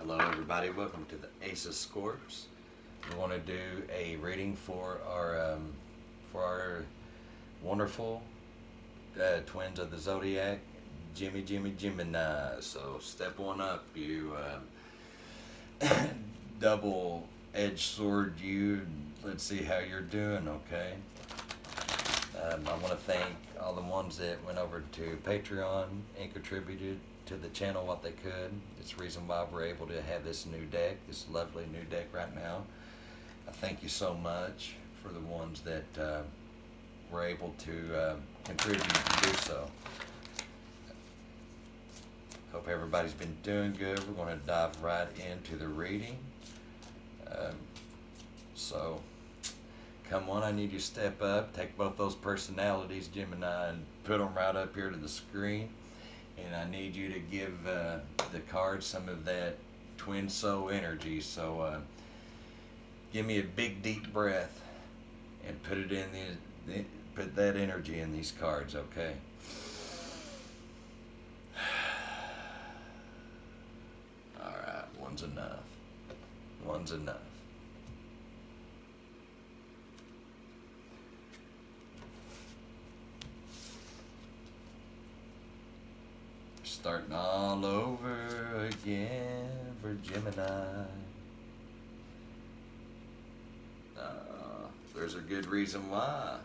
Hello everybody, welcome to the Ace of Scorps. We want to do a reading for our wonderful twins of the Zodiac, Gemini. So step one up, you double-edged sword. Let's see how you're doing. Okay. I want to thank all the ones that went over to Patreon and contributed to the channel what they could. It's the reason why we're able to have this new deck, this lovely new deck right now. I thank you so much for the ones that were able to contribute and do so. Hope everybody's been doing good. We're going to dive right into the reading. So come on, I need you to step up, take both those personalities, Gemini, and put them right up here to the screen. And I need you to give the cards some of that twin soul energy. So give me a big deep breath and put it in put that energy in these cards, okay? All right, one's enough. One's enough. Starting all over again for Gemini. There's a good reason why.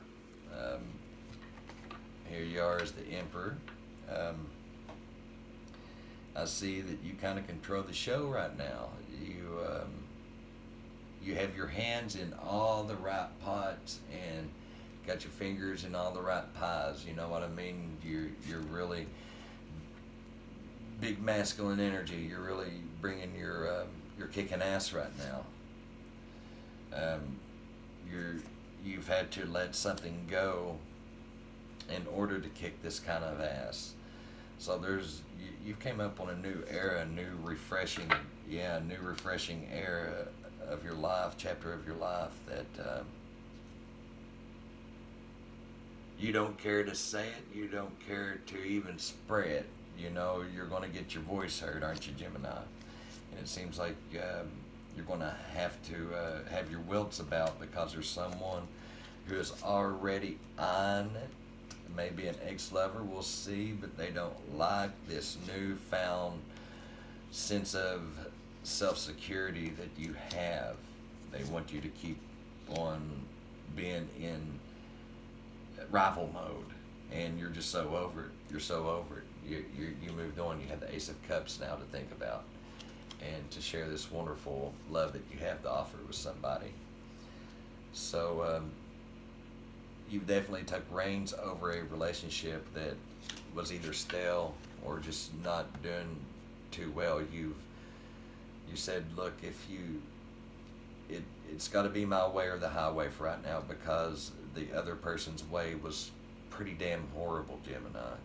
Here you are as the Emperor. I see that you kind of control the show right now. You have your hands in all the right pots and got your fingers in all the right pies. You know what I mean? You're really big masculine energy. You're really bringing you're kicking ass right now. You've had to let something go in order to kick this kind of ass. So you've came up on a new era, new refreshing era of your life, chapter of your life that you don't care to say it, you don't care to even spread. You know, you're going to get your voice heard, aren't you, Gemini? And it seems like you're going to have have your wilts about because there's someone who is already on it. Maybe an ex-lover, we'll see, but they don't like this newfound sense of self-security that you have. They want you to keep on being in rival mode, and you're just so over it. You're so over it. You moved on. You have the Ace of Cups now to think about and to share this wonderful love that you have to offer with somebody. So you've definitely took reins over a relationship that was either stale or just not doing too well. You said, look, it's got to be my way or the highway for right now, because the other person's way was pretty damn horrible, Gemini.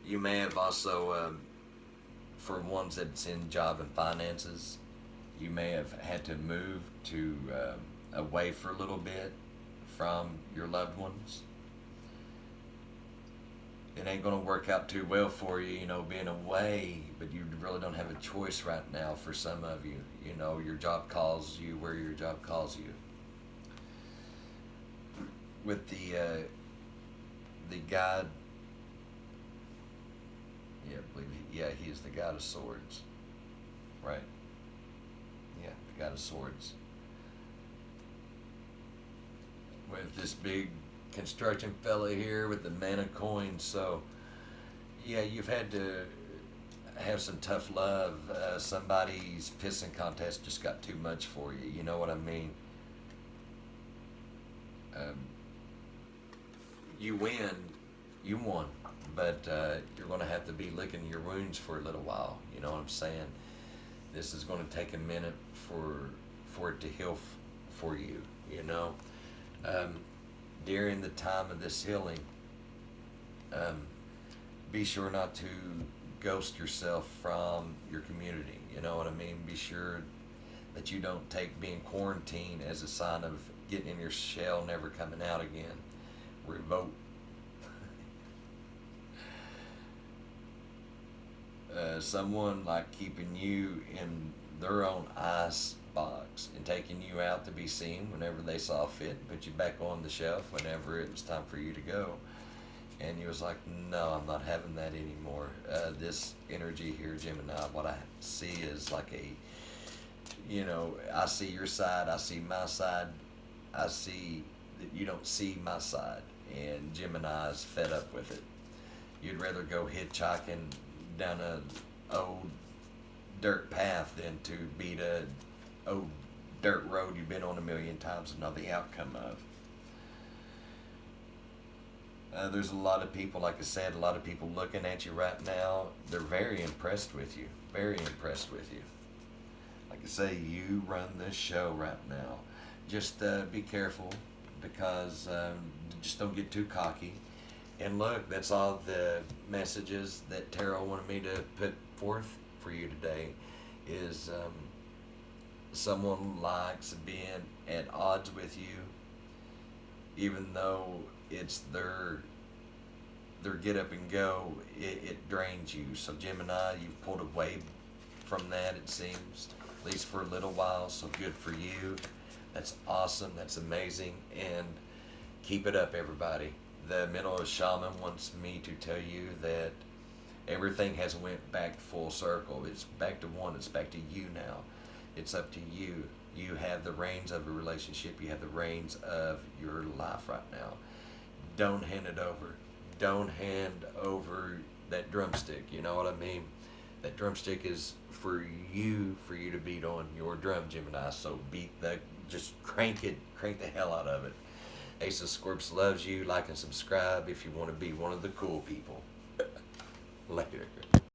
You may have also, for ones that's in job and finances, you may have had to move to away for a little bit from your loved ones. It ain't going to work out too well for you, being away, but you really don't have a choice right now for some of you. Your job calls you where your job calls you. With the God, he is the God of Swords, right? Yeah, the God of Swords. With this big construction fella here with the Man of Coins, so yeah, you've had to have some tough love. Somebody's pissing contest just got too much for you. You know what I mean? You won, but you're going to have to be licking your wounds for a little while. You know what I'm saying? This is going to take a minute for it to heal for you. During the time of this healing, be sure not to ghost yourself from your community. You know what I mean? Be sure that you don't take being quarantined as a sign of getting in your shell, never coming out again. Revolt. someone like keeping you in their own ice box and taking you out to be seen whenever they saw fit, and put you back on the shelf whenever it was time for you to go. And you was like, no, I'm not having that anymore. This energy here, Gemini, what I see is like a, I see your side, I see my side, I see that you don't see my side, and Gemini is fed up with it. You'd rather go hitchhiking down a old dirt path than to beat a old dirt road you've been on a million times and know the outcome of. There's a lot of people, like I said, a lot of people looking at you right now. They're very impressed with you. Very impressed with you. Like I say, you run this show right now. Just be careful, because just don't get too cocky. And look, that's all the messages that Tarot wanted me to put forth for you today. Is someone likes being at odds with you, even though it's their get up and go, it drains you. So Gemini, you've pulled away from that, it seems, at least for a little while. So good for you. That's awesome. That's amazing. And keep it up, everybody. The mental shaman wants me to tell you that everything has went back full circle. It's back to one. It's back to you now. It's up to you. You have the reins of a relationship. You have the reins of your life right now. Don't hand it over. Don't hand over that drumstick. You know what I mean? That drumstick is for you to beat on your drum, Gemini. So just crank it, crank the hell out of it. Ace of Scorps loves you. Like and subscribe if you want to be one of the cool people. Later.